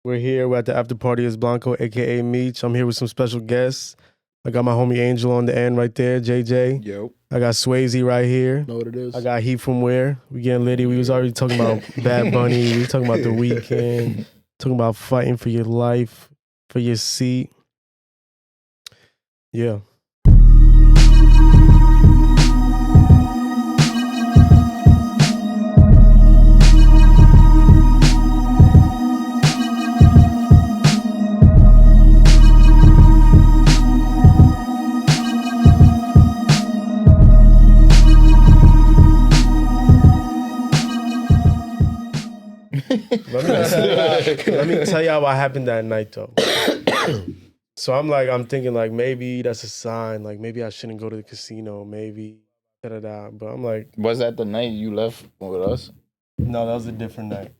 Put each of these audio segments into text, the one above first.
We're here. We're at the after party. Is Blanco, aka Meech. I'm here with some special guests. I got my homie Angel on the end right there, JJ. Yo. I got Swayze right here. Know what it is? I got Heat from where? We getting litty. We was already talking about Bad Bunny. We was talking about The Weeknd. Talking about fighting for your life, for your seat. Yeah. Let me tell y'all what happened that night though. So I'm thinking like maybe that's a sign. Like maybe I shouldn't go to the casino. Maybe da. But I'm like, was that the night you left with us? No, that was a different night.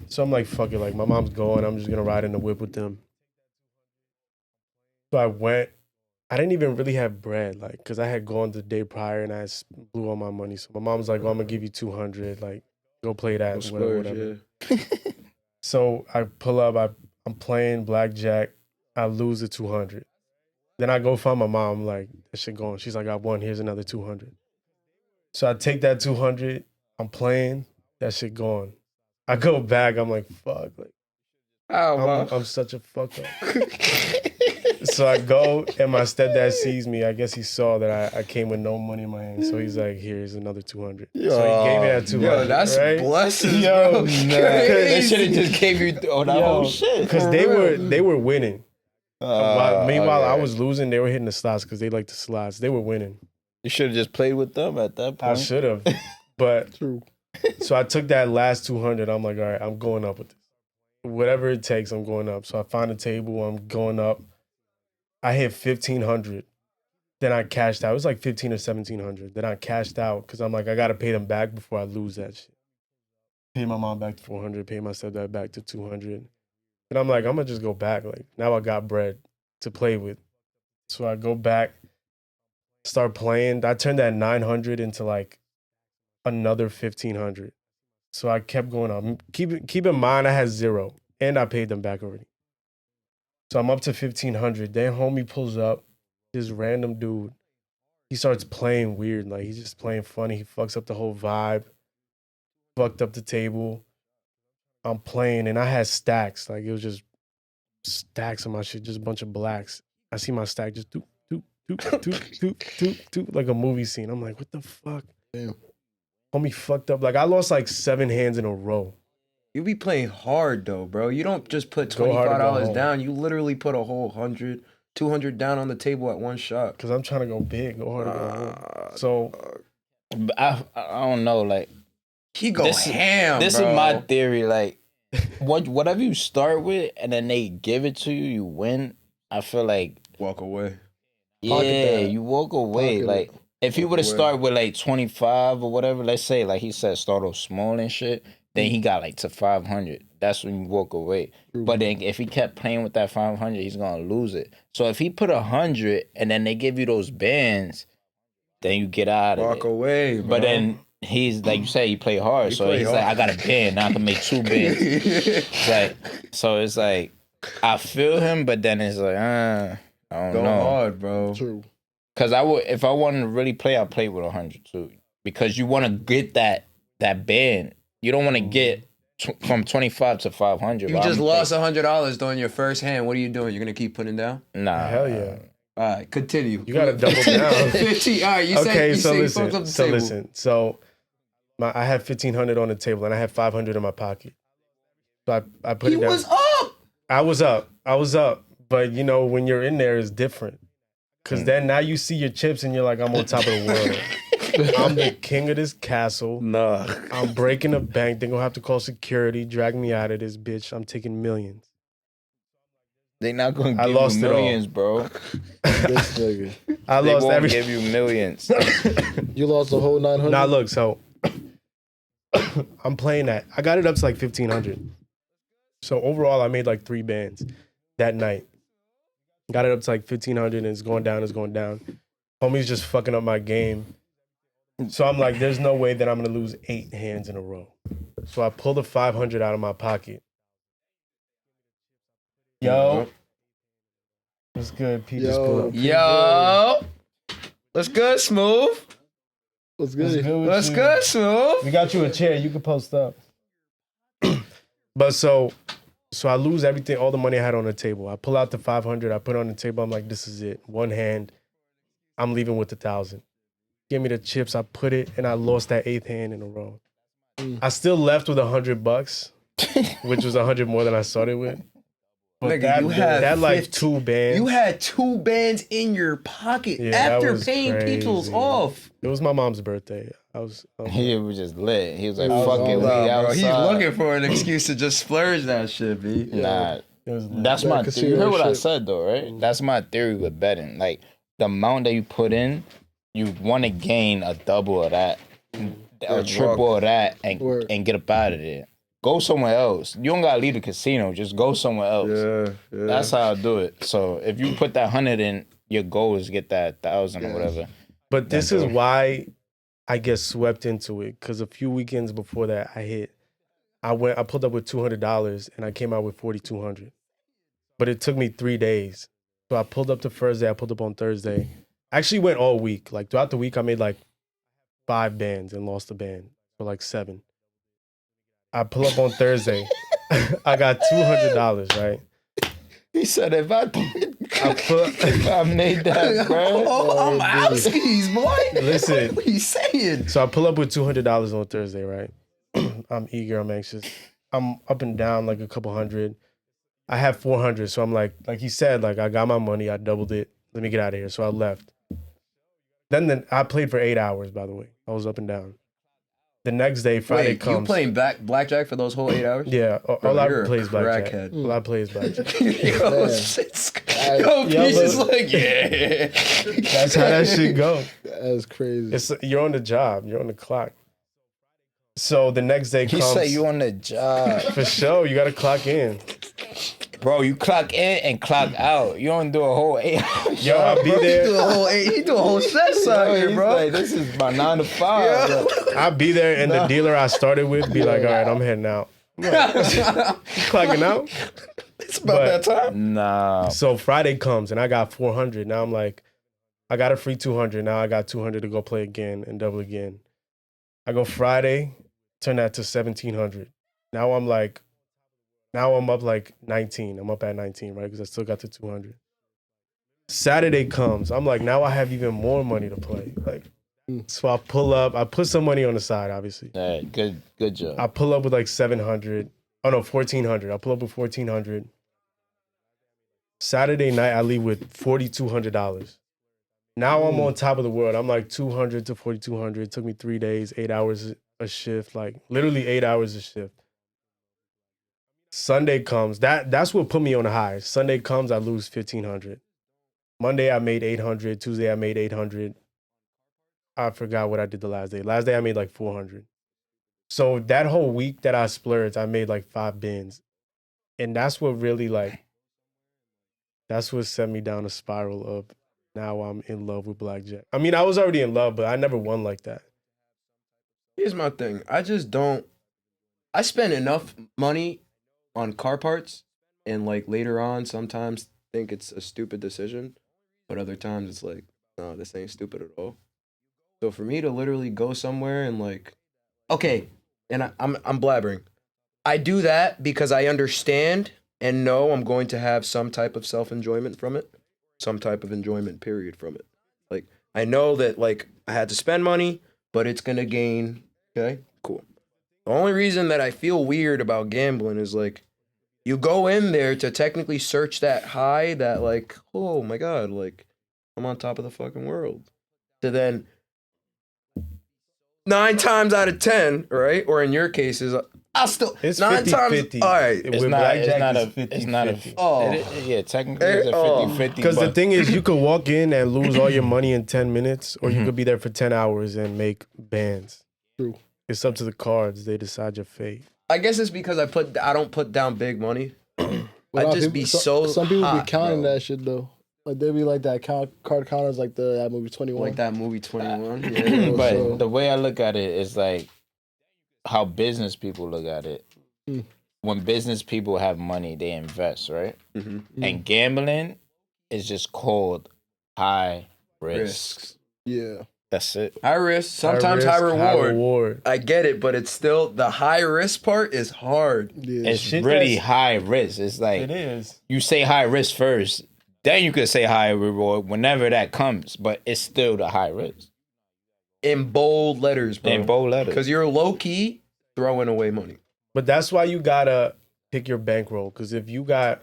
So I'm like, fuck it. Like my mom's going. I'm just gonna ride in the whip with them. So I went. I didn't even really have bread, like, cause I had gone the day prior and I blew all my money. So my mom's like, "Oh, I'm gonna give you 200. Like, go play that, whatever." Yeah. So I pull up. I'm playing blackjack. I lose the 200. Then I go find my mom. I'm like, that shit gone. She's like, I won. Here's another 200. So I take that 200. I'm playing. That shit gone. I go back. I'm like, fuck. Like, I'm such a fuck up. So I go and my stepdad sees me. I guess he saw that I came with no money in my hand. So he's like, here's another 200. So he gave me that 200. Yo, that's right? blessings, yo, bro. That should have just gave you that whole shit. Because they were winning. Meanwhile, I was losing. They were hitting the slots because they like the slots. They were winning. You should have just played with them at that point. I should have. But true. So I took that last 200. I'm like, all right, I'm going up with this. Whatever it takes, I'm going up. So I find a table. I'm going up. I hit 1,500. Then I cashed out. It was like 1,500 or 1,700. Then I cashed out because I'm like, I got to pay them back before I lose that shit. Pay my mom back to 400. Pay my stepdad back to 200. And I'm like, I'm going to just go back. Like, now I got bread to play with. So I go back, start playing. I turned that 900 into like another 1,500. So I kept going up. Keep in mind, I had zero. And I paid them back already. So I'm up to 1,500. Then homie pulls up, this random dude. He starts playing weird. Like, he's just playing funny. He fucks up the whole vibe. Fucked up the table. I'm playing, and I had stacks. Like, it was just stacks of my shit, just a bunch of blacks. I see my stack just doop, doop, doop, doop, doop, doop, doop, like a movie scene. I'm like, what the fuck? Damn. Homie fucked up. Like, I lost like 7 hands in a row. You be playing hard though, bro. You don't just put $25 down. You literally put a whole 100, 200 down on the table at one shot. Cause I'm trying to go big, go hard to go home. So I don't know, like he go ham. This bro. is my theory. Like, whatever you start with and then they give it to you, you win. I feel like walk away. Yeah, you walk away. Like, if you would have started with like 25 or whatever, let's say, like he said, start off small and shit. Then he got like to 500. That's when you walk away. True. But then if he kept playing with that 500, he's gonna lose it. So if he put 100 and then they give you those bands, then you get out of it. Walk away, bro. But then he's like you say, he play hard. So he's like, I got a band. Now I can make 2 bands. It's like I feel him, but then it's like, I don't know. Go hard, bro. True. Cause if I wanted to really play, I'd play with 100 too. Because you want to get that band. You don't want to get from 25 to 500. You just lost $100 during your first hand. What are you doing? You're gonna keep putting down? Nah. Hell yeah. All right, continue. You gotta double down. 15. All right, you listen. So I had 1,500 on the table and I had 500 in my pocket. So I put it down. He was up. I was up. But you know, when you're in there, it's different. Cause then now you see your chips and you're like, I'm on top of the world. I'm the king of this castle. Nah. I'm breaking a bank. They're gonna have to call security, drag me out of this bitch. I'm taking millions. They not gonna give you millions, bro. This nigga. I they lost won't everything. give you millions. You lost the whole 900? Nah, look, so I'm playing that. I got it up to like 1,500. So overall, I made like 3 bands that night. Got it up to like 1,500 and it's going down. Homie's just fucking up my game. So I'm like, there's no way that I'm gonna lose 8 hands in a row. So I pull the 500 out of my pocket. Yo. What's good, Pete? Yo. What's good, Smooth? What's good? What's good, Smooth? We got you a chair. You can post up. But so I lose everything, all the money I had on the table. I pull out the 500. I put it on the table. I'm like, this is it. One hand. I'm leaving with 1,000. Give me the chips. I put it, and I lost that 8th hand in a row. I still left with $100, which was 100 more than I started with. But Nigga, you had that like 2 bands. You had 2 bands in your pocket after paying people's off. It was my mom's birthday. He was just lit. He was like, fuck it, we outside. He's looking for an excuse to just splurge that shit, B. Nah, that's my theory. You heard what I said, though, right? That's my theory with betting. Like, the amount that you put in, you want to gain a double of that, a triple of that, and get up out of there. Go somewhere else. You don't gotta leave the casino. Just go somewhere else. Yeah. That's how I do it. So if you put that 100 in, your goal is get that 1,000 or whatever. But this is why I get swept into it. Because a few weekends before that, I pulled up with $200 and I came out with 4,200. But it took me 3 days. So I pulled up the first day. I pulled up on Thursday. I actually went all week. Like throughout the week, I made like 5 bands and lost a band for like 7. I pull up on Thursday. I got $200, right? He said, if I made that, bro. I'm Alskies, boy. Listen. What are you saying? So I pull up with $200 on Thursday, right? I'm eager. I'm anxious. I'm up and down like a couple hundred. I have 400. So I'm like he said, like I got my money. I doubled it. Let me get out of here. So I left. Then I played for 8 hours, by the way. I was up and down. The next day, Friday comes. You playing blackjack for those whole 8 hours? Yeah, all I play is blackjack. All I play is blackjack. Peach is like, yeah. That's how that shit go. That's crazy. You're on the job. You're on the clock. So the next day comes. He said you on the job. For sure, you got to clock in. Bro, you clock in and clock out. You don't do a whole 8 hours. Yo, I'll be there. He do a whole set out here, bro. Like, this is my 9 to 5. I'll be there, and the dealer I started with be like, all right, I'm heading out. Like, clocking out? It's about that time. Nah. So Friday comes, and I got 400. Now I'm like, I got a free 200. Now I got 200 to go play again and double again. I go Friday, turn that to 1,700. Now I'm up like 19. I'm up at 19, right? Because I still got the 200. Saturday comes. I'm like, now I have even more money to play. Like, so I pull up. I put some money on the side, obviously. All right, good job. I pull up with like 700. Oh no, 1,400. I pull up with 1,400. Saturday night, I leave with $4,200. Now I'm on top of the world. I'm like 200 to 4,200. It took me 3 days, 8 hours a shift. Like literally 8 hours a shift. Sunday comes. That's what put me on the high. Sunday comes, I lose 1,500. Monday, I made 800. Tuesday, I made 800. I forgot what I did the last day. Last day, I made like 400. So that whole week that I splurged, I made like 5 bins. And that's what really that's what set me down a spiral of now I'm in love with blackjack. I mean, I was already in love, but I never won like that. Here's my thing. I spend enough money on car parts, and like later on, sometimes think it's a stupid decision, but other times it's like, no, this ain't stupid at all. So for me to literally go somewhere and like, okay, and I'm blabbering, I do that because I understand and know I'm going to have some type of self-enjoyment from it, some type of enjoyment period from it. Like I know that like I had to spend money, but it's gonna gain. Okay, cool. The only reason that I feel weird about gambling is like, you go in there to technically search that high, that like, oh my God, like I'm on top of the fucking world. To then 9 times out of 10, right? Or in your cases, I'll still it's 9 50, times. 50. All right, It's not a. Oh, yeah, technically it's a 50-50. Because the thing is, you could walk in and lose all your money in 10 minutes, or you could be there for 10 hours and make bands. True. It's up to the cards. They decide your fate. I guess it's because I don't put down big money. I just be some people hot, be counting bro. that shit though. Like they be like that card counters, like that movie 21. Like that movie 21. Yeah. But So- the way I look at it is like how business people look at it. when business people have money, they invest, right? Mm-hmm. And gambling is just called high risks. Yeah. That's it. High risk, sometimes high reward. reward. I get it, but it's still the high risk part is hard. Yeah. It's Shit really that's- high risk. It's like It is. you say high risk first, then you could say high reward whenever that comes, but it's still the high risk. In bold letters, bro. In bold letters. Because you're low key throwing away money. But that's why you gotta pick your bankroll. Because if you got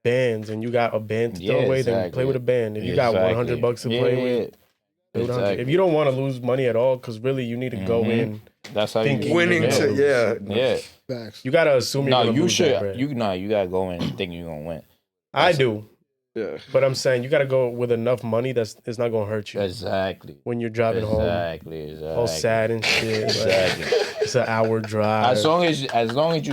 bands and you got a band to throw away, then play with a band. If you got $100 to play with, play with 100. If you don't want to lose money at all, because really you need to go in. That's how thinking you Winning to, yeah. Facts. You gotta assume you're No, gonna you lose that should. bread. You gotta go in and think you're gonna win. I do. Yeah. But I'm saying you gotta go with enough money that's it's not gonna hurt you Exactly. when you're driving home, Exactly. all sad and shit. Like, Exactly. it's an hour drive. As long as you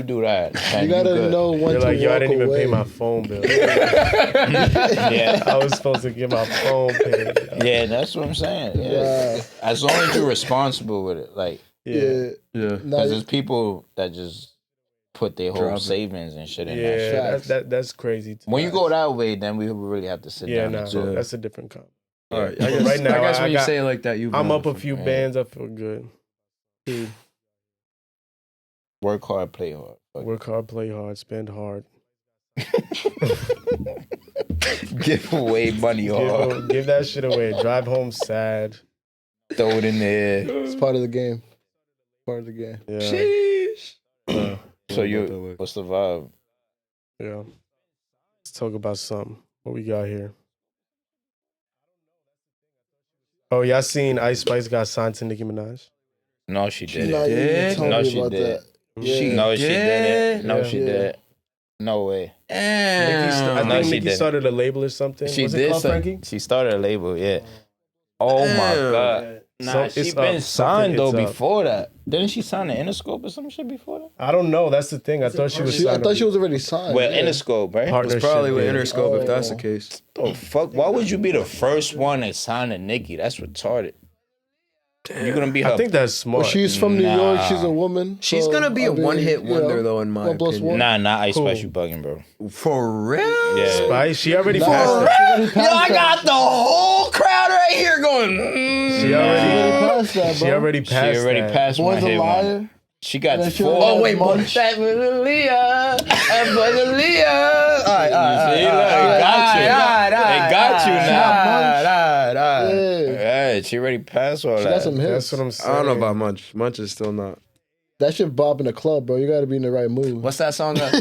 do that, You gotta know when You're to like, yo, I walk didn't even away. pay my phone bill. Yeah. I was supposed to get my phone paid. Yeah, that's what I'm saying. Yeah. Yeah. As long as you're responsible with it, like, Yeah. Yeah. Nah, because there's people that just put their whole Drop it. savings and shit in that shit. Yeah, Facts. that's crazy. When you go that way, then we really have to sit Yeah, down nah, and talk. that's a different comp. All right. But I guess, right now, I guess I when you got- say it like that, you. I'm up a few bands. I feel good. Work hard, play hard. Fuck. Work hard, play hard, spend hard. Give away money hard. Give that shit away. Drive home sad. Throw it in there. It's part of the game. Part of the game. Yeah. Sheesh. So what's the vibe? Yeah. Let's talk about something. What we got here? Oh, y'all seen Ice Spice got signed to Nicki Minaj? No, she did Nah, it. you did? told No, me she about did. that. Yeah. No, she did it. No, Yeah. she Yeah. did it. No way. I Damn. No, think she Nicki didn't. started a label or something. She Was it did. called Frankie? She started a label. Yeah. Oh my Damn. god. Nah, So she it's been up. signed though Something it's up. before that. Didn't she sign the Interscope or some shit before that? I don't know. That's the thing. I thought she was I signed thought up. she was already signed. Well, yeah. Interscope, right? It's partnership. probably with yeah. Interscope if that's Oh. the case. Oh fuck! Why would you be the first one to sign to Nicki? That's retarded. You're gonna be her. I think that's smart. Well, she's from New York. Nah. She's a woman. She's so, gonna be a I mean, one-hit you know, wonder, though, in my 1 plus opinion. 1. Nah, Ice Spice, Cool. you bugging, bro. For real? Yeah. Spice, she already Nah, passed she that. already Yo, passed I that. got the whole crowd right here going. She She already, already passed that, she bro. already She passed already that. passed Boy's one a hit liar. one. She got And then she 4. already Oh wait, Munch. that was Leah. That was Leah. All right, See, look, it got you. It got you now. Yeah. Yeah, she already passed all She got that. some That's hits. what I'm I saying. don't know about Munch. Munch is still not. That shit bop in the club, bro. You gotta be in the right mood. What's that song? She bring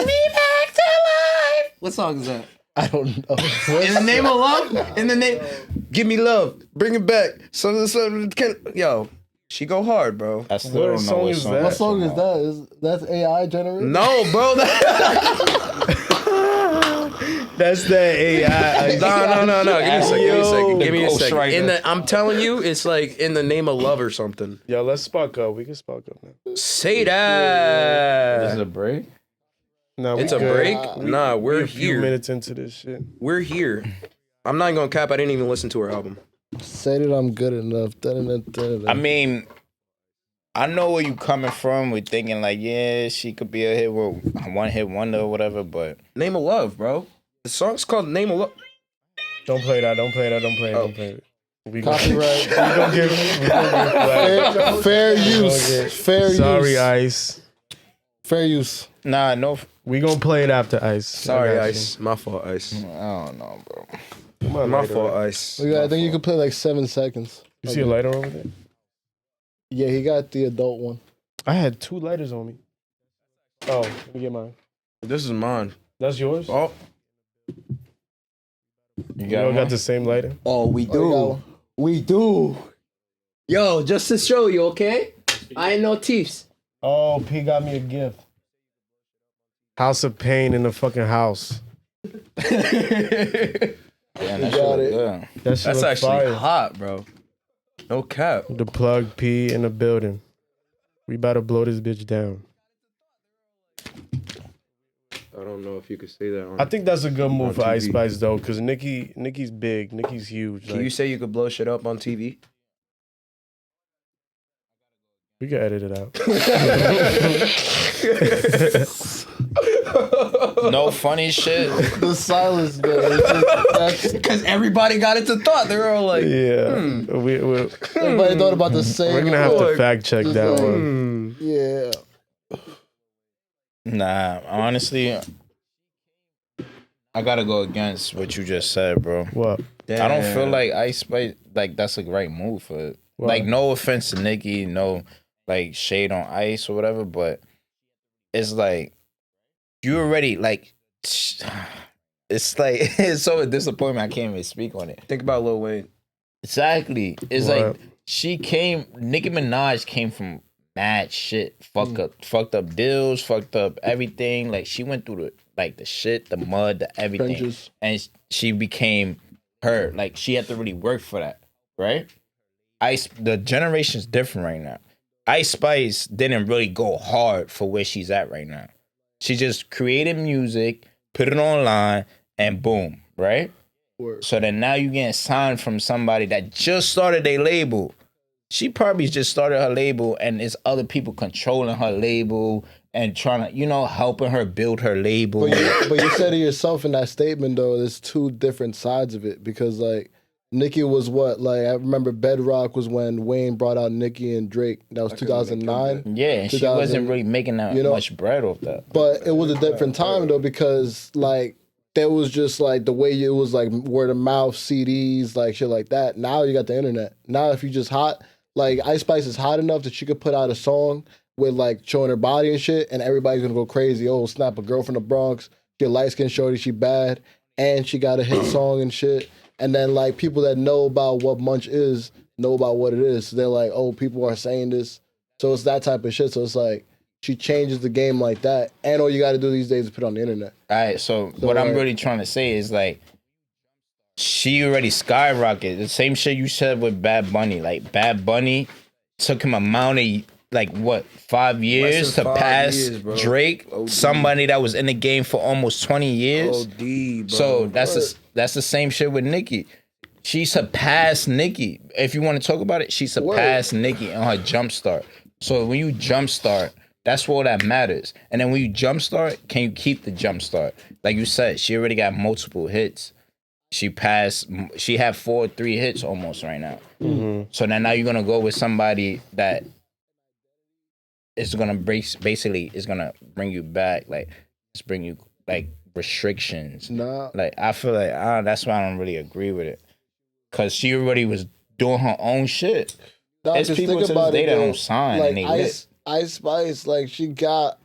me back to life. What song is that? I don't know. In the name of love. In the name, give me love. Bring it back. Yo, she go hard, bro. I still What don't know song what is song. that? What song is that? That's AI generated? No, bro. That's the AI. No. Give me a second. Give me a Ghost second. Rider. I'm telling you, it's like in the name of love or something. Yo, let's spark up. We can spark up now. Say This is that. a break? No, It's a break. Nah, We're we're a few here. minutes into this shit. We're here. I'm not gonna cap. I didn't even listen to her album. Say that I'm good enough. I mean, I know where you coming from. We're thinking like, yeah, she could be a hit with one hit wonder or whatever, but Name of love, bro. The song's called Name of Love. Don't play that. Don't play that. Don't play it. Don't play it. We gonna Copyright. give flag. Fair use. Okay. Fair Sorry, use. Ice. Fair use. nah, no. We gonna play it after Ice. Sorry, I got you. Ice. My fault, Ice. I don't know, bro. Come on, My lighter. fault, Ice. I think you could play like 7 seconds. You see a lighter over there? Yeah, he got the adult one. I had 2 lighters on me. Oh, let me get mine. This is mine. That's yours? Oh, You You all got got one? the same lighter? oh, we Oh, you got one. We do. Yo, just to show you, okay? I ain't no thieves. Oh, P got me a gift. House of Pain in the fucking house. Damn, that You shit got look it. good. That shit That's look actually fire. hot, bro. No cap. The plug P in the building. We about to blow this bitch down. I don't know if you could say that on. I think that's a good move for On Ice TV. Spice though, because Nicki's big. Nicki's huge. Can Like, you say you could blow shit up on TV? We can edit it out. No funny shit. The silence, man. Because everybody got into thought. They were all like, Everybody thought about the same. We're gonna have to fact check that one. Yeah. Nah, honestly, I gotta go against what you just said, bro. What? damn. I don't feel like Ice Spice, like, that's a great move for it. Why? Like, no offense to Nicki, no, like, shade on Ice or whatever, but it's like, you already, like, it's like, it's so a disappointment, I can't even speak on it. Think about Lil Wayne. Exactly. It's What? like, Nicki Minaj came from mad shit, fucked up deals, fucked up everything. Like, she went through the shit, the mud, the everything. Trenches. And she became her. Like, she had to really work for that, right? The generation's different right now. Ice Spice didn't really go hard for where she's at right now. She just created music, put it online, and boom, right? Word. So then now you getting signed from somebody that just started a label. She probably just started her label, and there's other people controlling her label and trying to, helping her build her label. But you said it yourself in that statement, though. There's two different sides of it because, like, Nicki was what? Like, I remember Bedrock was when Wayne brought out Nicki and Drake. That was 2009. Yeah, and she wasn't really making that much bread off that. But it was a different time, though, because, like, there was just, like, the way it was, like, word of mouth, CDs, like, shit like that. Now you got the internet. Now if you just hot, like, Ice Spice is hot enough that she could put out a song with, like, showing her body and shit, and everybody's gonna go crazy. Oh, snap, a girl from the Bronx, she a light-skinned shorty, she bad, and she got a hit song and shit. And then, like, people that know about what Munch is know about what it is. So they're like, oh, people are saying this. So it's that type of shit. So it's like, she changes the game like that. And all you got to do these days is put it on the internet. All right, so what I'm really trying to say is, like, she already skyrocketed. The same shit you said with Bad Bunny. Like, Bad Bunny took him amount of, like, what, 5 years to pass Drake, somebody that was in the game for almost 20 years. OD, bro. So that's the same shit with Nicki. She surpassed Nicki. If you want to talk about it, she surpassed Nicki on her jumpstart. So when you jumpstart, that's all that matters. And then when you jumpstart, can you keep the jumpstart? Like you said, she already got multiple hits. She had 4 or 3 hits almost right now. Mm-hmm. So now you're gonna go with somebody that is gonna basically is gonna bring you back, like just bring you like restrictions. Nah. Like I feel like that's why I don't really agree with it, cause she already was doing her own shit. There's people to this day that don't sign like and they Ice Spice, like she got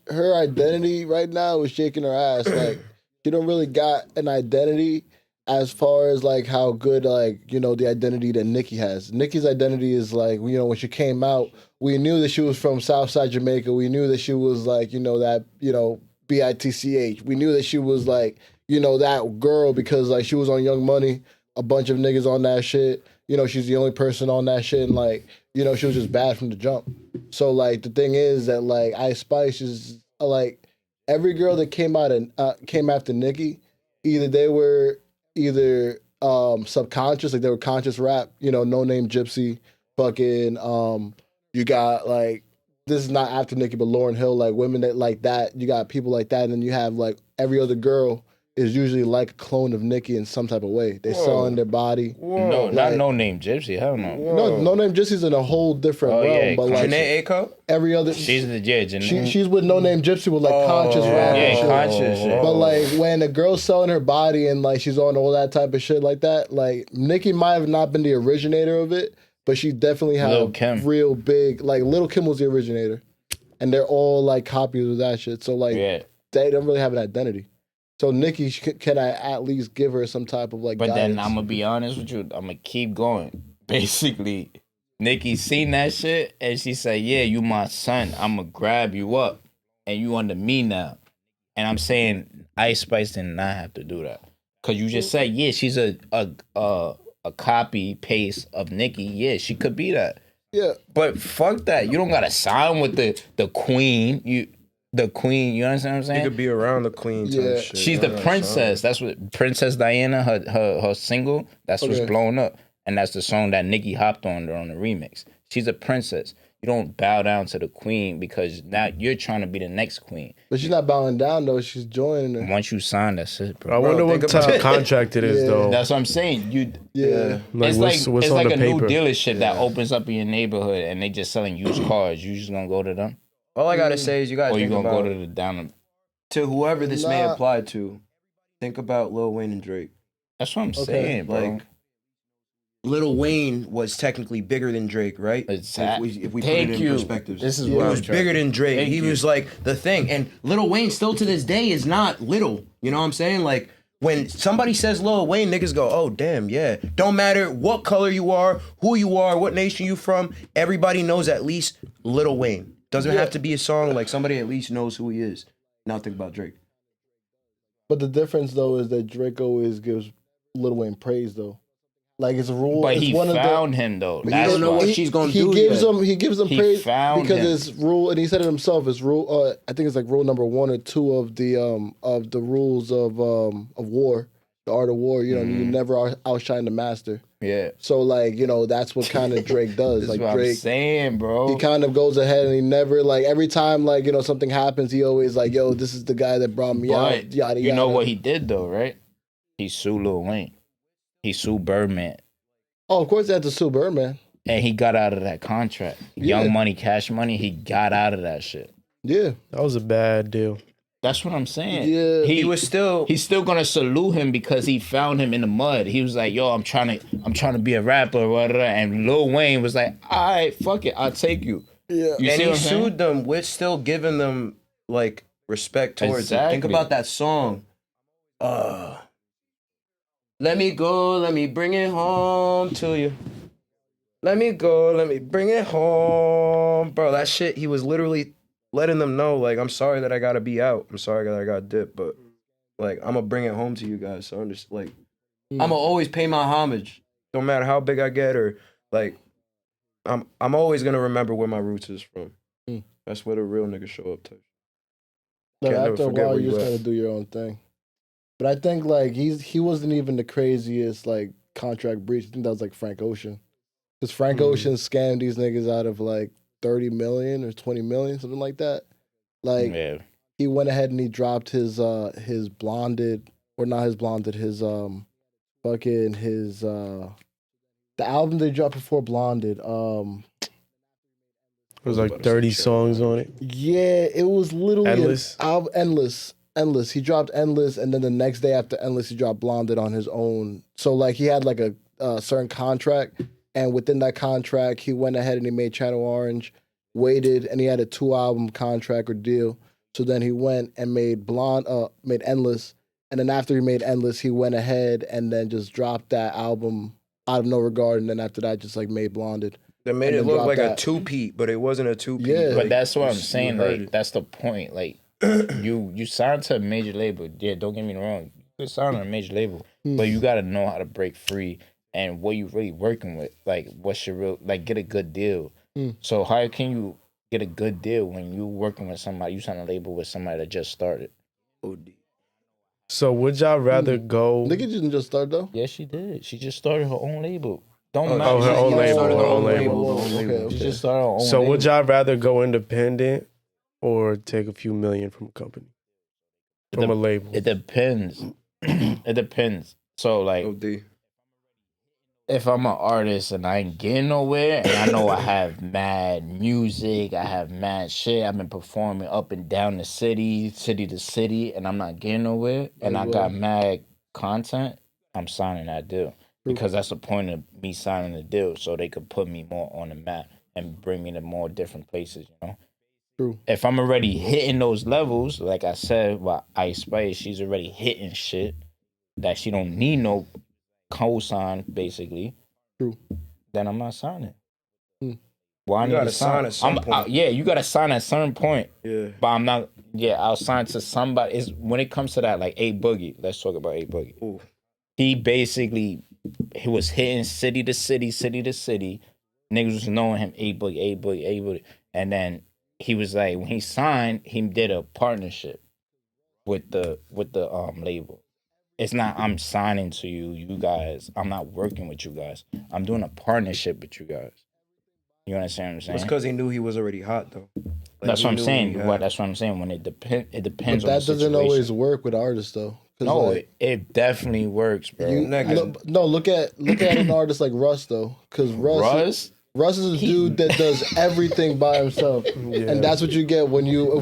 her identity right now is shaking her ass. Like she don't really got an identity as far as like how good the identity that Nicki has. Nicki's identity is like, when she came out, we knew that she was from Southside Jamaica. We knew that she was like, that, BITCH. We knew that she was like, that girl because like she was on Young Money, a bunch of niggas on that shit. She's the only person on that shit, and like, she was just bad from the jump. So like the thing is that like Ice Spice is like every girl that came out and came after Nicki, either they were subconscious, like they were conscious rap, No Name Gypsy, fucking you got like, this is not after Nicki, but Lauryn Hill, like women that like that, you got people like that, and then you have like every other girl is usually like a clone of Nicki in some type of way. They selling their body. No, like, not No Name Gypsy. Hell no. No Name Gypsy's in a whole different realm. Yeah, but like Janae Aiko? every other, Janae. she's with No Name Gypsy with like conscious rap. Yeah, and shit. conscious shit. But like when a girl's selling her body and like she's on all that type of shit like that, like Nicki might have not been the originator of it, but she definitely had a real big, like Lil' Kim was the originator, and they're all like copies of that shit. So like they don't really have an identity. So Nicki, can I at least give her some type of like? But guidance? then I'm gonna be honest with you. I'm gonna keep going. Basically, Nicki seen that shit and she said, "Yeah, you my son. I'm gonna grab you up, and you under me now." And I'm saying Ice Spice did not have to do that, cause you just said, "Yeah, she's a copy paste of Nicki." Yeah, she could be that. Yeah. But fuck that. You don't gotta sign with the queen. The queen, you understand what I'm saying? You could be around the queen type shit. She's the princess. That's what Princess Diana, her single, that's what's blown up. And that's the song that Nicki hopped on the remix. She's a princess. don't bow down to the queen because now you're trying to be the next queen. But she's not bowing down though. She's joining her. Once you sign, that's it, bro. I wonder what type of contract it is, though. That's what I'm saying. Like, it's what's it's on like the a paper? new dealership that opens up in your neighborhood and they just selling used cars. You just gonna go to them? All I gotta say is you guys Or you think gonna about go to the down? to whoever this may apply to. Think about Lil Wayne and Drake. That's what I'm saying, bro. Like, Lil Wayne was technically bigger than Drake, right? Exactly. If we put it in perspective, This is he was bigger than Drake. He was like the thing, and Lil Wayne still to this day is not little. You know what I'm saying? Like when somebody says Lil Wayne, niggas go, "Oh damn, yeah." Don't matter what color you are, who you are, what nation you from. Everybody knows at least Lil Wayne. Doesn't have to be a song. Like somebody at least knows who he is. Now think about Drake. But the difference though is that Drake always gives Lil Wayne praise though. Like it's a rule. But it's he one found him though. But you don't know what she's gonna do. He gives him praise because him. it's rule, and he said it himself. It's rule. I think it's like rule number 1 or 2 of the rules of war, the art of war. You know, you never outshine the master. Yeah. So like that's what kind of Drake does. That's Like what Drake, I'm saying, bro. he kind of goes ahead and he never like every time like something happens, he always like yo, this is the guy that brought me out. Yada yada. You know what he did though, right? He sued Lil Wayne. He sued Birdman. Oh, of course, he had to sue Birdman. And he got out of that contract. Young Money, Cash Money, he got out of that shit. Yeah. That was a bad deal. That's what I'm saying. Yeah. He's still gonna salute him because he found him in the mud. He was like, yo, I'm trying to be a rapper, whatever. And Lil Wayne was like, all right, fuck it, I'll take you. Yeah. You And see he what I'm saying? sued them with still giving them like respect towards him. Think about that song. Let me go, let me bring it home to you. Let me go, let me bring it home. Bro, that shit, he was literally letting them know, like, I'm sorry that I gotta be out. I'm sorry that I gotta dip, but like, I'm gonna bring it home to you guys. So I'm just like, I'm gonna always pay my homage. No matter how big I get or like, I'm always gonna remember where my roots is from. That's where the real niggas show up to. But Can't never after a forget while, where you you just at. gotta do your own thing. But I think like he wasn't even the craziest like contract breach. I think that was like Frank Ocean, because Frank Ocean scammed these niggas out of like 30 million or 20 million, something like that. Like he went ahead and he dropped his blonded or not his blonded his fucking his the album they dropped before blonded. It was like 30 songs on it. Yeah, it was literally Endless. Endless. He dropped Endless, and then the next day after Endless, he dropped Blonded on his own. So like he had like a certain contract, and within that contract, he went ahead and he made Channel Orange, waited, and he had a 2-album contract or deal. So then he went and made Endless, and then after he made Endless, he went ahead and then just dropped that album out of no regard, and then after that, just like made Blonded. That made it look like a two-peat, but it wasn't a two-peat. Yeah. But that's what I'm saying. Like, that's the point. Like, you signed to a major label. Yeah, don't get me wrong. You could sign on a major label, but you got to know how to break free and what you really working with. Like, what's your real, like, get a good deal. So how can you get a good deal when you working with somebody, you sign a label with somebody that just started? So would y'all rather go? Nicki didn't just start though. Yeah, she did. She just started her own label. Her own label. Okay. She just started her own So label. would y'all rather go independent or take a few million from a company? From a label? It depends. It depends. So like, if I'm an artist and I ain't getting nowhere, and I know I have mad music, I have mad shit, I've been performing up and down the city to city, and I'm not getting nowhere, and I got mad content, I'm signing that deal. Because that's the point of me signing the deal, so they could put me more on the map and bring me to more different places, you know? True. If I'm already hitting those levels, like I said, with Ice Spice, she's already hitting shit that she don't need no co-sign, basically. True. Then I'm not signing. Well, you gotta sign at some point. Yeah, you gotta sign at a certain point. Yeah. But I'm not. Yeah, I'll sign to somebody. Is when it comes to that, like A Boogie. Let's talk about A Boogie. Ooh. He was hitting city to city. Niggas was knowing him A Boogie. And then he was like, when he signed, he did a partnership with the label. It's not I'm signing to you guys. I'm not working with you guys. I'm doing a partnership with you guys. You understand what I'm saying? It's because he knew he was already hot though. Like, that's what I'm saying. That's what I'm saying. When it depends But on the that doesn't situation. always work with artists though. No, like, it definitely works, bro. Look at an artist like Russ though, because Russ is a dude that does everything by himself, and that's what you get when you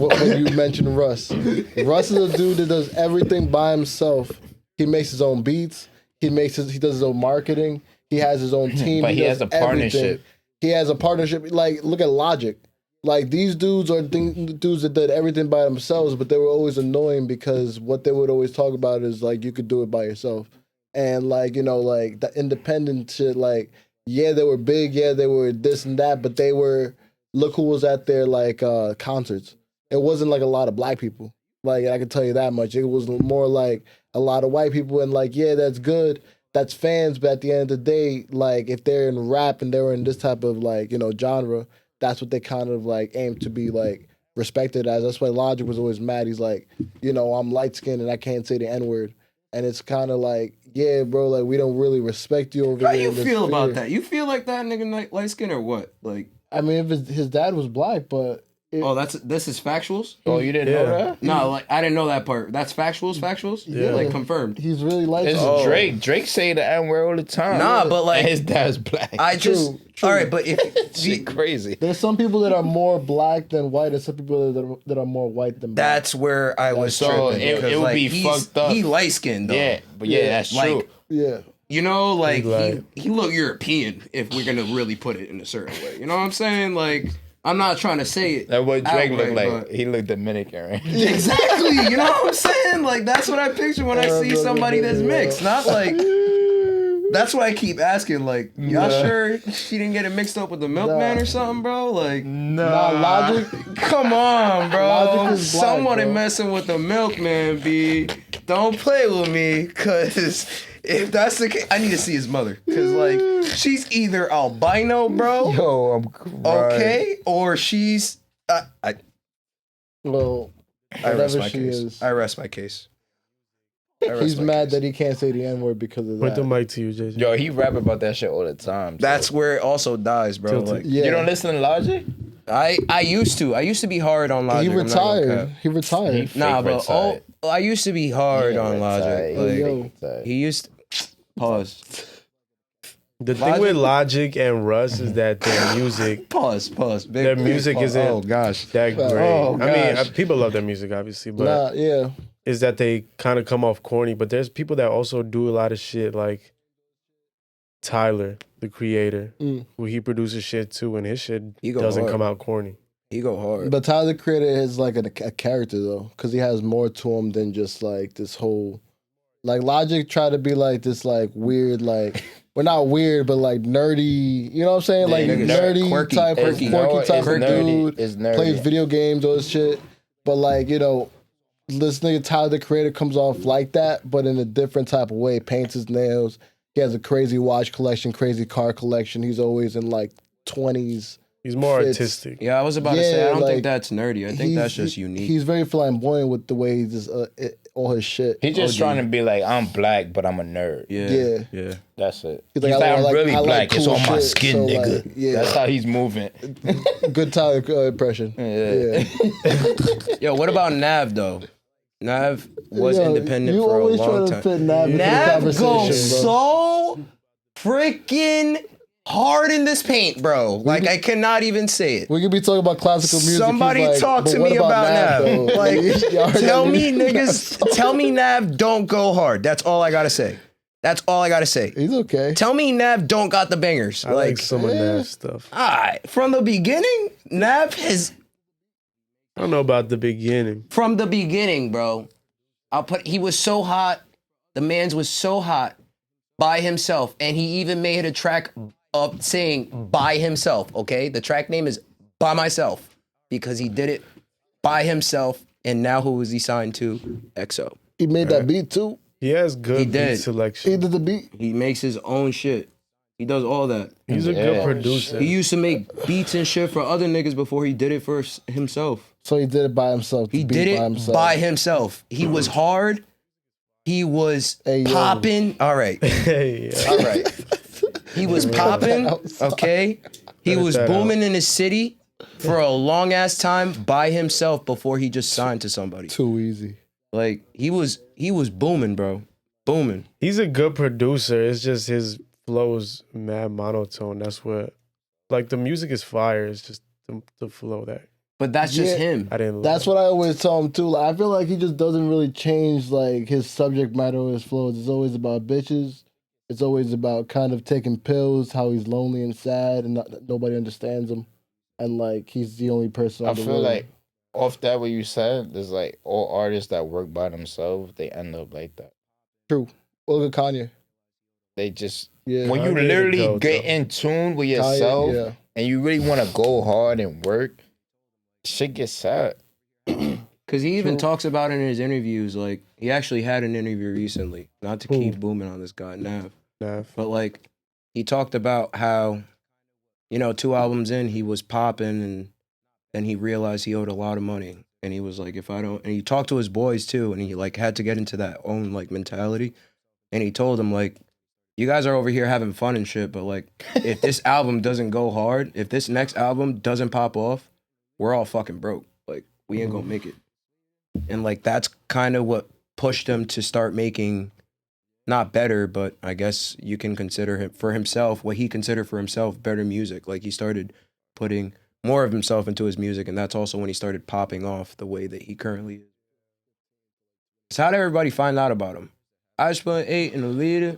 mention Russ. Russ is a dude that does everything by himself. He makes his own beats. He does his own marketing. He has his own team. But he has a partnership. He has a partnership. Like, look at Logic. Like, these dudes are dudes that did everything by themselves, but they were always annoying because what they would always talk about is, like, you could do it by yourself. And, like, you know, like, the independent shit, like, yeah, they were big, yeah, they were this and that, but they were, look who was at their, like, concerts. It wasn't, like, a lot of black people. Like, I can tell you that much. It was more, like, a lot of white people, and, like, yeah, that's good. That's fans, but at the end of the day, like, if they're in rap and they're in this type of, like, you know, genre, that's what they kind of, like, aim to be, like, respected as. That's why Logic was always mad. He's like, you know, I'm light-skinned and I can't say the N-word. And it's kind of like, yeah, bro, like, we don't really respect you over here. How you feel about that? You feel like that nigga light-skinned or what? Like, I mean, if his dad was black, but... this is factuals? Oh, you didn't know that? No, like, I didn't know that part. That's factuals? Yeah. Like, confirmed. He's really light. It's Drake. Drake say the N-word all the time. Nah, but, like... And his dad's black. True. All right, but if... Shit crazy. There's some people that are more black than white, and some people that are more white than black. That's where I was so tripping. it would be fucked up. He light-skinned, though. Yeah, but that's true. Yeah. You know, like, he look European, if we're going to really put it in a certain way. You know what I'm saying? Like... I'm not trying to say it. That's what Drake outright, looked like. but... He looked Dominican, right? Exactly. You know what I'm saying? Like, that's what I picture when I see somebody that's mixed. Not like... That's why I keep asking, like, y'all sure she didn't get it mixed up with the milkman or something, bro? Like... Nah, Logic... Come on, bro. Logic is black, Someone bro. messing with the milkman, B. Don't play with me, because... If that's the case, I need to see his mother. Because, like, she's either albino, bro. Yo, I'm crying. Okay? Or she's... Well, I rest my she case. is. I rest my case. He's mad that he can't say the N-word because of Put that. the mic to you, JJ. Yo, he rap about that shit all the time. So. That's where it also dies, bro. Tilted. Like, Yeah. You don't listen to Logic? I used to. I used to be hard on Logic. He I'm not gonna retired. cap. He retired. Nah, but retired. I used to be hard Yeah, on Logic. retired. Like, he used... Pause. The thing with Logic and Russ is that their music, Pause. their music isn't Oh, gosh. that great. Oh, I mean, gosh. people love their music, obviously, but Nah, yeah. is that they kind of come off corny. But there's people that also do a lot of shit, like Tyler, the creator, who he produces shit too, and his shit He go doesn't hard. come out corny. He go hard. But Tyler, the Creator, is like a character, though, because he has more to him than just, like, this whole... Like, Logic tried to be, like, this, like, weird, like... Well, not weird, but, like, nerdy... You know what I'm saying? Like, nigga, nerdy quirky, type of... quirky. Quirky type of nerdy. dude. It's nerdy. Plays video games, all this shit. But, like, you know... This nigga, Tyler, the Creator, comes off like that, but in a different type of way. Paints his nails. He has a crazy watch collection, crazy car collection. He's always in, like, 20s. He's more Fits. artistic. Yeah, I was about to say, I don't like, think that's nerdy. I think that's just unique. He's very flamboyant with the way he just all his shit. He's just trying to be like, I'm black, but I'm a nerd. Yeah. That's it. He's He's like, like, I I'm like- really I like black. It's cool on my shit, skin, so, nigga. like, yeah. That's how he's moving. Good Tyler impression. Yeah. Yo, what about Nav, though? Nav was Yo, independent you for a always long trying to time. fit Nav into the Nav conversation, goes bro. so freaking hard in this paint, bro. Like, I cannot even say it. We could be talking about classical music. Somebody he's like, talk but to what me about Nav. though? Like, Y'all heard tell that me, nigga? niggas, tell me Nav don't go hard. That's all I gotta say. That's all I gotta say. He's okay. Tell me Nav don't got the bangers. I like some of that stuff. From the beginning, Nav has... I don't know about the beginning. From the beginning, bro. He was so hot. The man's was so hot by himself. And he even made a track up saying by himself, okay? The track name is By Myself because he did it by himself. And now who is he signed to? EXO. He made that beat too. He has good He beat did. He selection. did the beat. He makes his own shit. He does all that. He's a good producer. He used to make beats and shit for other niggas before he did it for himself. So he did it by himself. He did it by himself. He was hard. He was Hey, yo. popping. All right. Hey, All right. He was popping. Okay. He was booming in his city for a long ass time by himself before he just signed to somebody. Too easy. Like he was booming, bro. Booming. He's a good producer. It's just his flow's mad monotone. That's what, like, the music is fire. It's just the flow that. But that's just him. I didn't. That's what I always tell him too. Like, I feel like he just doesn't really change like his subject matter or his flows. It's always about bitches. It's always about kind of taking pills, how he's lonely and sad, and nobody understands him, and like he's the only person. I feel like off that what you said, there's like all artists that work by themselves, they end up like that. True. Look at Kanye. They just Yeah. when you Kanye literally get in tune with yourself Kanye, yeah. and you really want to go hard and work, shit gets sad. Because he even talks about it in his interviews. Like, he actually had an interview recently. Not to keep booming on this guy, Nav. But, like, he talked about how, 2 albums in, he was popping, and then he realized he owed a lot of money. And he was like, and he talked to his boys, too, and he, like, had to get into that own, like, mentality. And he told them, like, you guys are over here having fun and shit, but, like, if this album doesn't go hard, if this next album doesn't pop off, we're all fucking broke. Like, we ain't gonna make it. And, like, that's kind of what pushed him to start making, not better, but I guess you can consider him for himself, what he considered for himself, better music. Like, he started putting more of himself into his music, and that's also when he started popping off the way that he currently is. So how did everybody find out about him? I spent 8 in a liter,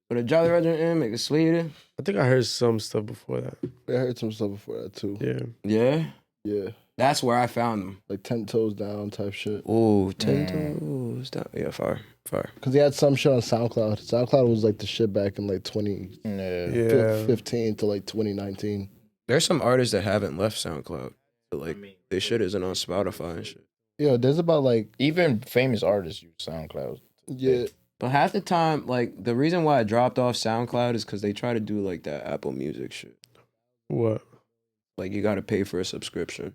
but a Jolly Roger in, make a sweeter. I think I heard some stuff before that. I heard some stuff before that too. Yeah. Yeah? Yeah. That's where I found him. Like 10 toes down type shit. Ooh, 10 toes down. Yeah, fire. Because he had some shit on SoundCloud. SoundCloud was like the shit back in like 2015 to like 2019. There's some artists that haven't left SoundCloud. But like, their shit isn't on Spotify and shit. Yeah, there's about like... Even famous artists use SoundCloud. Yeah. But half the time, like, the reason why I dropped off SoundCloud is because they try to do like that Apple Music shit. What? Like, you got to pay for a subscription.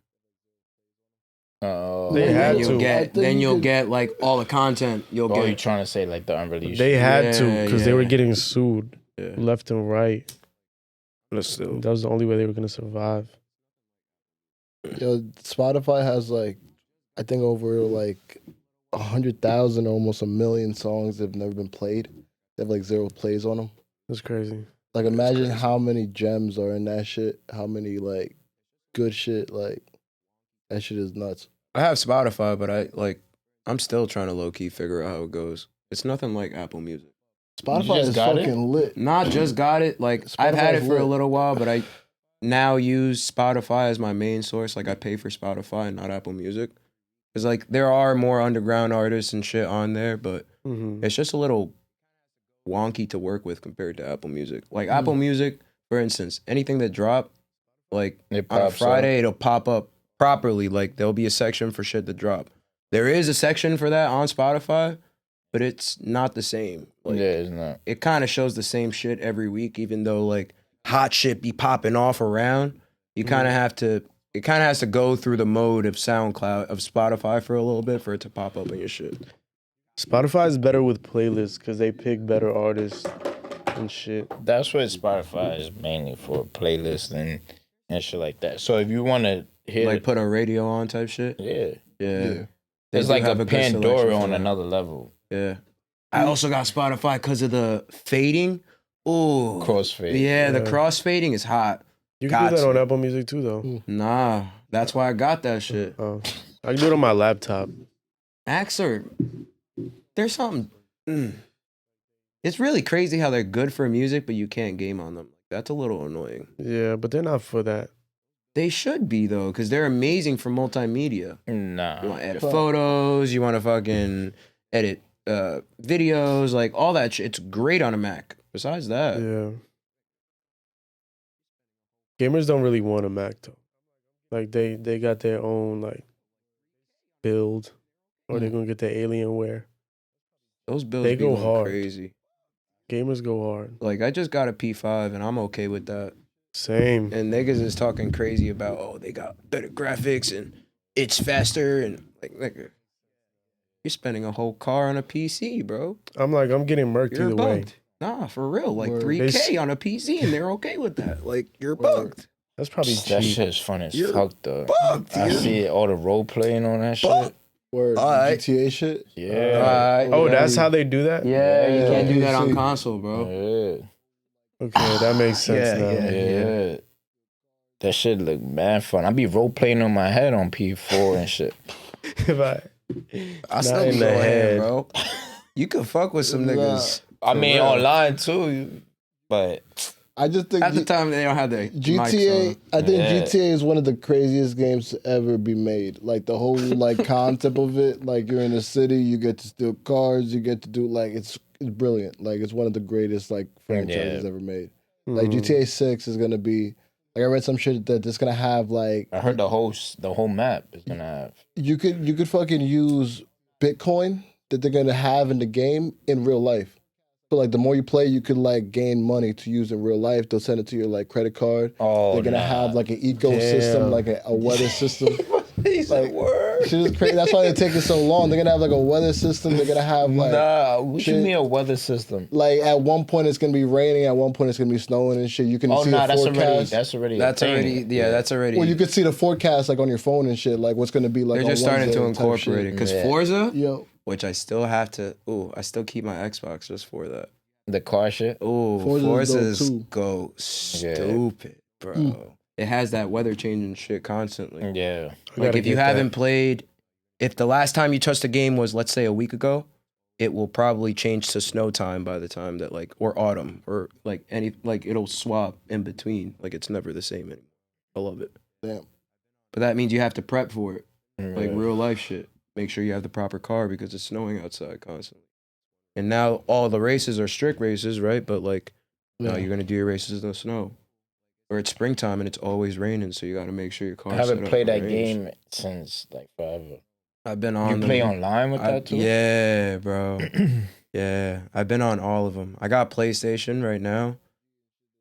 They had to. Then you'll get like all the content. You'll get. You trying to say like the unreleased? They had to because they were getting sued left and right. Let's do. That was the only way they were gonna survive. Yo, Spotify has like, I think over like 100,000, almost 1 million songs that have never been played. They have like 0 plays on them. That's crazy. Like, imagine how many gems are in that shit. How many like good shit. Like, that shit is nuts. I have Spotify, but I'm still trying to low key figure out how it goes. It's nothing like Apple Music. Spotify is fucking lit. Not just got it. Like, I've had it for a little while, but I now use Spotify as my main source. Like, I pay for Spotify and not Apple Music. Because, like, there are more underground artists and shit on there, but it's just a little wonky to work with compared to Apple Music. Like, Apple Music, for instance, anything that drop, like, on a Friday, it'll pop up properly. Like, there'll be a section for shit that drop. There is a section for that on Spotify, but it's not the same. Like, it's not. It kind of shows the same shit every week, even though, like, hot shit be popping off around. You kind of have to... It kind of has to go through the mode of SoundCloud, of Spotify for a little bit for it to pop up in your shit. Spotify is better with playlists because they pick better artists and shit. That's what Spotify is mainly for, playlists and shit like that. So if you want to hear... Like, put a radio on type shit? Yeah. It's like a Pandora on another level. Yeah. I also got Spotify because of the fading. Ooh. Crossfade. Yeah, the crossfading is hot. You can do that on Apple Music too, though. Nah, that's why I got that shit. I can do it on my laptop. Axer, there's something. It's really crazy how they're good for music, but you can't game on them. That's a little annoying. Yeah, but they're not for that. They should be, though, because they're amazing for multimedia. Nah. You want to edit photos, you want to fucking edit videos, like all that shit. It's great on a Mac. Besides that. Yeah. Gamers don't really want a Mac, though. Like, they got their own, like, build. Or they're going to get their Alienware. Those builds they go hard. Crazy. Gamers go hard. Like, I just got a P5, and I'm okay with that. Same. And niggas is talking crazy about, oh, they got better graphics, and it's faster, and, like you're spending a whole car on a PC, bro. I'm like, I'm getting murked either way. Nah, for real. Like Word. 3K on a PC, and they're okay with that. Like, you're bugged. That's probably That cheap. shit's fun as You're fuck though. bugged, I dude. see all the role playing on that Bugged. shit. Word. Alright. GTA shit. Yeah. Oh, that's how they do that? Yeah, you Yeah. can't do that on PC. console, bro. Yeah. Okay, that makes sense Yeah, now. Yeah. That shit look mad fun. I be role playing on my head on P4 and shit. If I Not still in be the going head. in, bro. You can fuck with some niggas. I For mean, real. online too, but I just think At the time, they don't have the GTA. mics I think Yeah. GTA is one of the craziest games to ever be made. Like the whole like concept of it. Like you're in a city, you get to steal cars, you get to do like it's brilliant. Like it's one of the greatest like franchises ever made. Like GTA 6 is gonna be. Like I read some shit that it's gonna have like I heard the whole map is gonna have. you could fucking use Bitcoin that they're gonna have in the game in real life. So like the more you play, you could like gain money to use in real life. They'll send it to your like credit card. Oh, They're gonna have like an ecosystem, Damn. like a weather system. He's Like, word. shit is crazy. That's why they're taking so long. They're gonna have like a weather system. They're gonna have like Nah, what you shit. mean a weather system? like at one point it's gonna be raining, at one point it's gonna be snowing and shit. You can Oh see nah, the forecast. that's already That's a thing. already, yeah, that's already. Well, you could see the forecast like on your phone and shit. Like what's gonna be like. They're on just starting Wednesday to type incorporate shit. it. Because Yeah. Forza, Yo, which I still have to, I still keep my Xbox just for that. The car shit. Ooh, Forza's Forza's dope, too. go stupid, bro. It has that weather changing shit constantly. Yeah. Like gotta if you get that. haven't played, if the last time you touched a game was, let's say, a week ago, it will probably change to snow time by the time that like, or autumn, or like it'll swap in between. Like it's never the same anymore. I love it. damn. But that means you have to prep for it, like Yeah. real life shit. Make sure you have the proper car because it's snowing outside constantly. And now all the races are strict races, right? But like now Yeah. you're gonna do your races in the snow, or it's springtime and it's always raining, so you got to make sure your car. I haven't played that game since like forever. I've been on. You play online with that too? Yeah, bro. Yeah, I've been on all of them. I got PlayStation right now.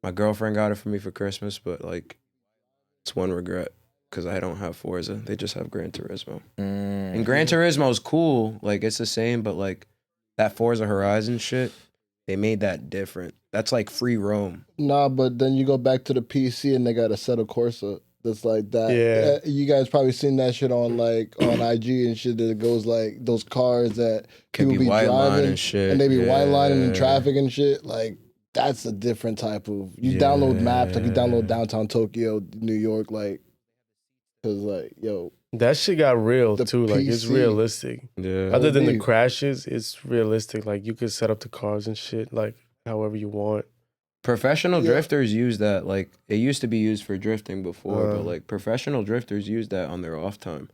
My girlfriend got it for me for Christmas, but like, it's one regret because I don't have Forza. They just have Gran Turismo. And Gran Turismo is cool. Like it's the same, but like that Forza Horizon shit, they made that different. That's like free roam. Nah, but then you go back to the PC and they got a Assetto Corsa that's like that. Yeah. You guys probably seen that shit on like on IG and shit that goes like those cars that Can people be be white line driving and shit. and they be white lining in Yeah. traffic and shit. Like that's a different type of. You download maps, like you download downtown Tokyo, New York, like because like yo, That shit got real The too. Like it's PC. realistic. Yeah. Other than the Indeed. crashes, it's realistic. Like you could set up the cars and shit like however you want. Professional Yeah. drifters use that. Like it used to be used for drifting before, but Uh. like professional drifters use that on their off time.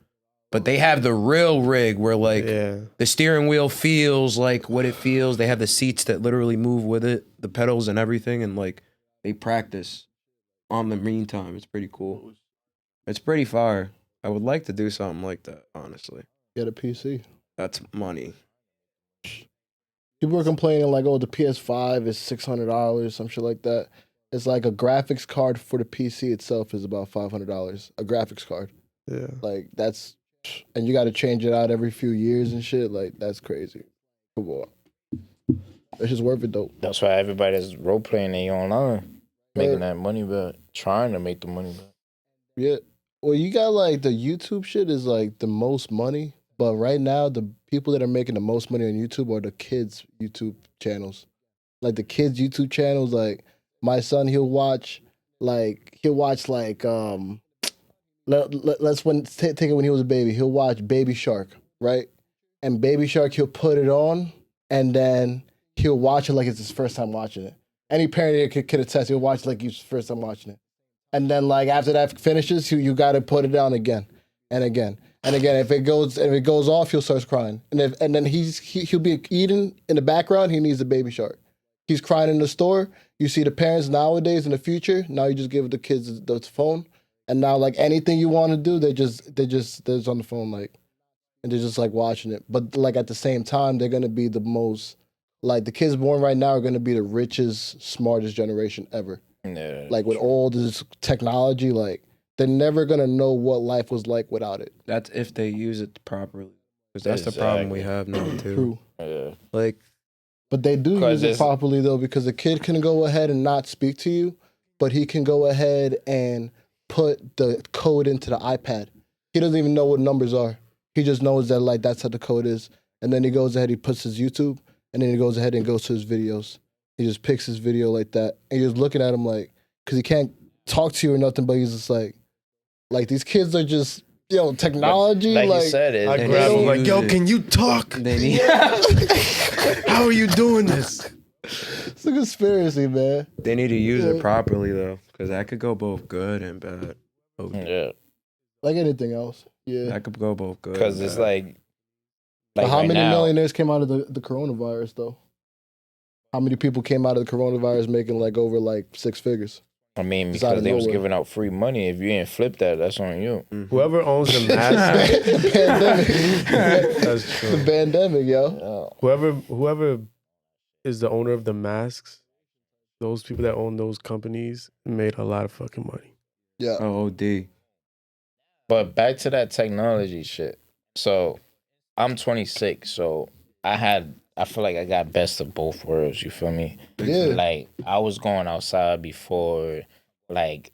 But they have the real rig where like Yeah. the steering wheel feels like what it feels. They have the seats that literally move with it, the pedals and everything, and like they practice on the meantime. It's pretty cool. It's pretty fire. I would like to do something like that, honestly. get a PC. That's money. People are complaining like, oh, the PS5 is $600, some shit like that. It's like a graphics card for the PC itself is about $500. A graphics card, Yeah. like that's, and you got to change it out every few years and shit. Like that's crazy. Come on, it's just worth it though. That's why everybody's role playing they online, making Right. that money back, trying to make the money back. Yeah. Well, you got like the YouTube shit is like the most money, but right now the people that are making the most money on YouTube are the kids' YouTube channels. Like the kids' YouTube channels, like my son, he'll watch like let's take it when he was a baby. He'll watch Baby Shark, right? And Baby Shark, he'll put it on and then he'll watch it like it's his first time watching it. Any parent here could attest. He'll watch it like it's his first time watching it. And then like after that finishes, you got to put it down again and again and again. If it goes off, he'll start crying. And then he'll be eating in the background. He needs a Baby Shark. He's crying in the store. You see the parents nowadays in the future. Now you just give the kids the phone, and now like anything you want to do, they're just on the phone like, and they're just like watching it. But like at the same time, they're gonna be the most like the kids born right now are gonna be the richest, smartest generation ever. Yeah, Like with all this technology, like they're never gonna know what life was like without it. That's if they use it properly. Because that's the problem we have now too. True. yeah. Like But they do use it properly, though, because the kid can go ahead and not speak to you, but he can go ahead and put the code into the iPad. He doesn't even know what numbers are. He just knows that, like, that's how the code is. And then he goes ahead, he puts his YouTube, and then he goes ahead and goes to his videos. He just picks his video like that. And you're just looking at him like, because he can't talk to you or nothing, but he's just like these kids are just, technology. Like you said, I grab him like, yo, can you talk? How are you doing this? It's a conspiracy, man. They need to use it properly, though, because that could go both good and bad. Yeah. Like anything else. Yeah. That could go both good. Because it's like but how many millionaires came out of the coronavirus, though? How many people came out of the coronavirus making like over like 6 figures? I mean, because they was giving out free money. If you didn't flip that, that's on you. Mm-hmm. Whoever owns the mask. The pandemic. That's true. The pandemic, yo. Whoever is the owner of the masks, those people that own those companies made a lot of fucking money. Yeah. Oh, OD. But back to that technology shit. So I'm 26, so I feel like I got best of both worlds, you feel me? Yeah. Like, I was going outside before, like,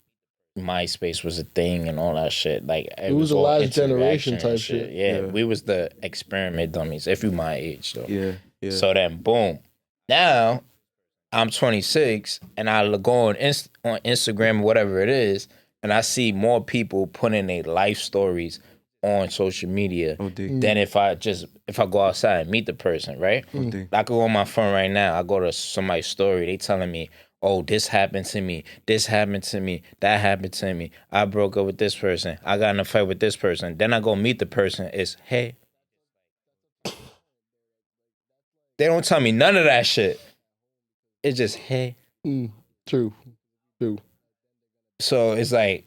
MySpace was a thing and all that shit. Like, it was the last generation type shit. Yeah, we was the experiment dummies, if you my age, though. Yeah. So then, boom. Now, I'm 26, and I go on Instagram or whatever it is, and I see more people putting their life stories on social media than if I go outside and meet the person, right? I could go on my phone right now. I go to somebody's story. They telling me, oh, this happened to me. This happened to me. That happened to me. I broke up with this person. I got in a fight with this person. Then I go meet the person. It's, hey. They don't tell me none of that shit. It's just, hey. True. So it's like,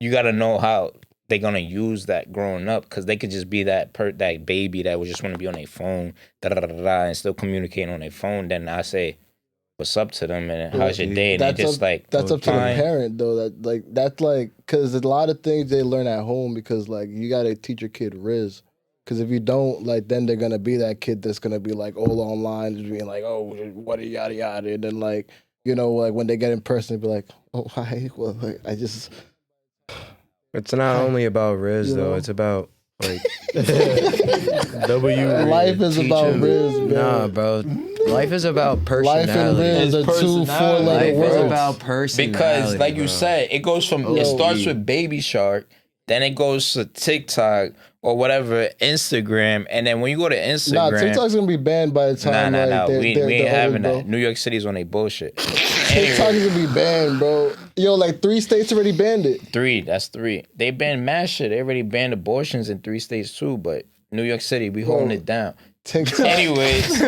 you got to know how they're going to use that growing up, because they could just be that baby that would just want to be on their phone, and still communicate on their phone. Then I say, what's up to them and how's your day? And they just that's up to the parent, though. That's like, because a lot of things they learn at home, because like you got to teach your kid Riz. Because if you don't, like, then they're going to be that kid that's going to be like all online, just being like, oh, what yada yada. And then like, like when they get in person, they be like, oh, hi. Well, like, I just... It's not only about Riz, though. It's about, like... Life is about Riz, man. Nah, bro. Life is about personality. Life and Riz are 2 4-letter words. Life is about personality, because, like you said, it goes from... It starts with Baby Shark, then it goes to TikTok or whatever, Instagram, and then when you go to Instagram... Nah, TikTok's gonna be banned by the time... Nah. We ain't having that. New York City's on a bullshit. TikTok is gonna be banned, bro. Yo, like 3 states already banned it. 3, that's 3. They banned mad shit. They already banned abortions in 3 states too, but New York City, we holding it down. TikTok. Anyways,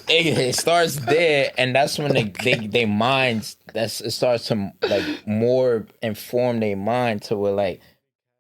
it starts there, and that's when they minds, it starts to like more inform their mind to where like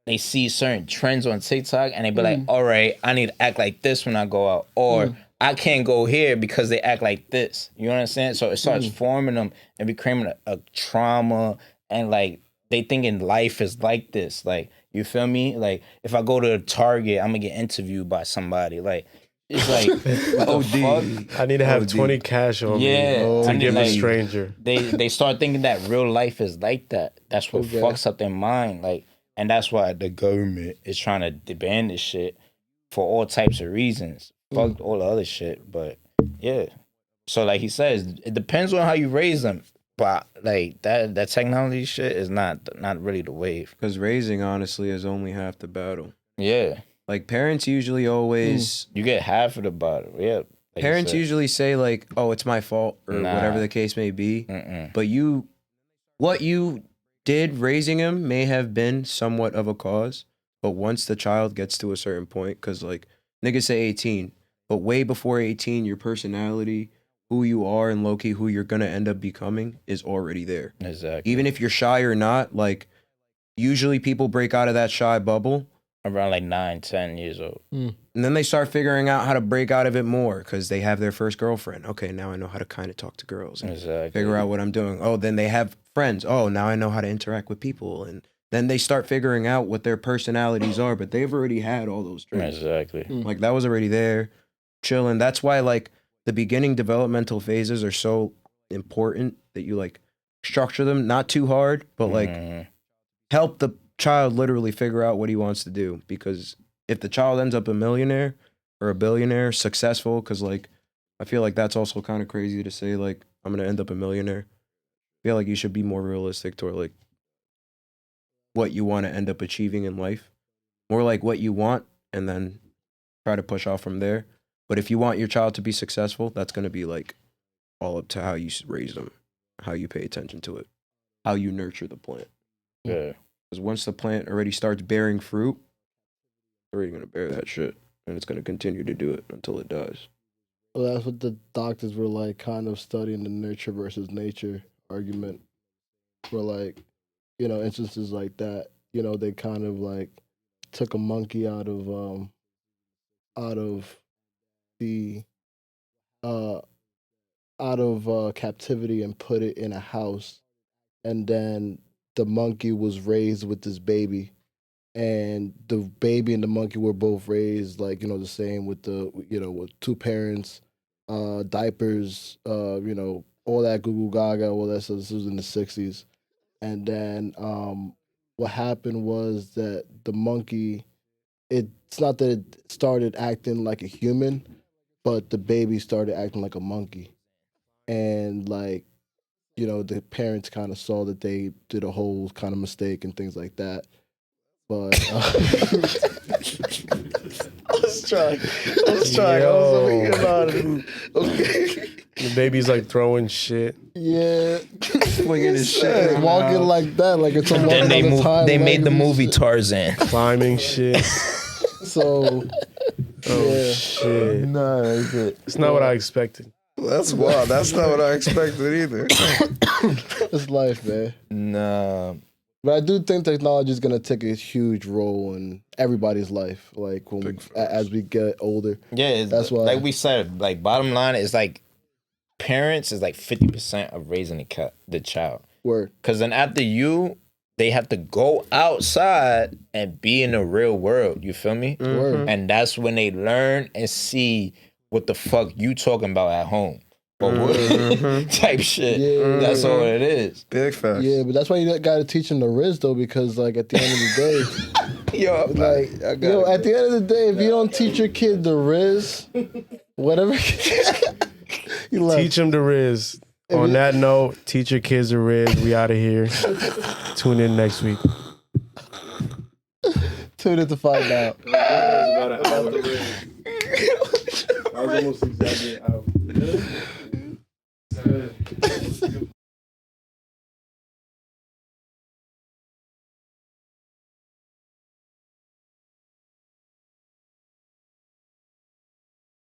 they see certain trends on TikTok and they be like, all right, I need to act like this when I go out, or I can't go here because they act like this. You know what I'm saying? So it starts forming them and becoming a trauma, and like they thinking life is like this. Like, you feel me? Like, if I go to Target, I'm gonna get interviewed by somebody. Like, it's like, what the fuck? I need to have 20 cash on me to give a stranger. They start thinking that real life is like that. That's what fucks up their mind. Like, and that's why the government is trying to ban this shit for all types of reasons. Fuck all the other shit, but yeah. So like he says, it depends on how you raise them. But like that technology shit is not really the wave. Because raising, honestly, is only half the battle. Yeah. Like, parents usually always... You get half of the battle, yeah. Like parents usually say, like, oh, it's my fault, or whatever the case may be. But what you did raising him may have been somewhat of a cause. But once the child gets to a certain point, because, like, niggas say 18, but way before 18, your personality, who you are, and low-key who you're going to end up becoming is already there. Exactly. Even if you're shy or not, like, usually people break out of that shy bubble around like 9, 10 years old. And then they start figuring out how to break out of it more because they have their first girlfriend. Okay, now I know how to kind of talk to girls and figure out what I'm doing. Oh, then they have friends. Oh, now I know how to interact with people. And then they start figuring out what their personalities are, but they've already had all those traits. Exactly. Like, that was already there, chilling. That's why, like, the beginning developmental phases are so important that you like structure them, not too hard, but like help the child literally figure out what he wants to do. Because if the child ends up a millionaire or a billionaire, successful, because like I feel like that's also kind of crazy to say, like, I'm gonna end up a millionaire. I feel like you should be more realistic toward like what you want to end up achieving in life. More like what you want, and then try to push off from there. But if you want your child to be successful, that's gonna be like all up to how you raise them, how you pay attention to it, how you nurture the plant. Yeah. Because once the plant already starts bearing fruit, it's already gonna bear that shit, and it's gonna continue to do it until it dies. Well, that's what the doctors were like, kind of studying the nurture versus nature argument. For like, instances like that, they kind of like took a monkey out of the captivity and put it in a house, and then the monkey was raised with this baby, and the baby and the monkey were both raised like the same with with two parents, diapers, all that goo goo gaga, all that stuff. This was in the 60s, and then what happened was that the monkey, it's not that it started acting like a human, but the baby started acting like a monkey, and like the parents kind of saw that they did a whole kind of mistake and things like that. But I was trying. Okay. The baby's like throwing shit. Yeah, Swinging his shit, walking like that, like it's a Then they made the movie Tarzan. Climbing shit. So, Oh shit. No, that's it. It's not what I expected. That's wild. That's not what I expected either. it's life, man. Nah. But I do think technology is gonna take a huge role in everybody's life, like as we get older. Yeah, that's why. Like we said, like bottom line is like parents is like 50% of raising the child. Word. Because then after they have to go outside and be in the real world. You feel me? Word. And that's when they learn and see what the fuck you talking about at home. Or what type shit. Yeah. That's all it is. Big facts. Yeah, but that's why you got to teach them the Riz though, because like at the end of the day, at the end of the day, if you don't teach your kid the Riz, whatever, Teach them the Riz. On that note, teach your kids the Riz. We out of here. Tune in next week. Tune in to find out. I was almost exactly out.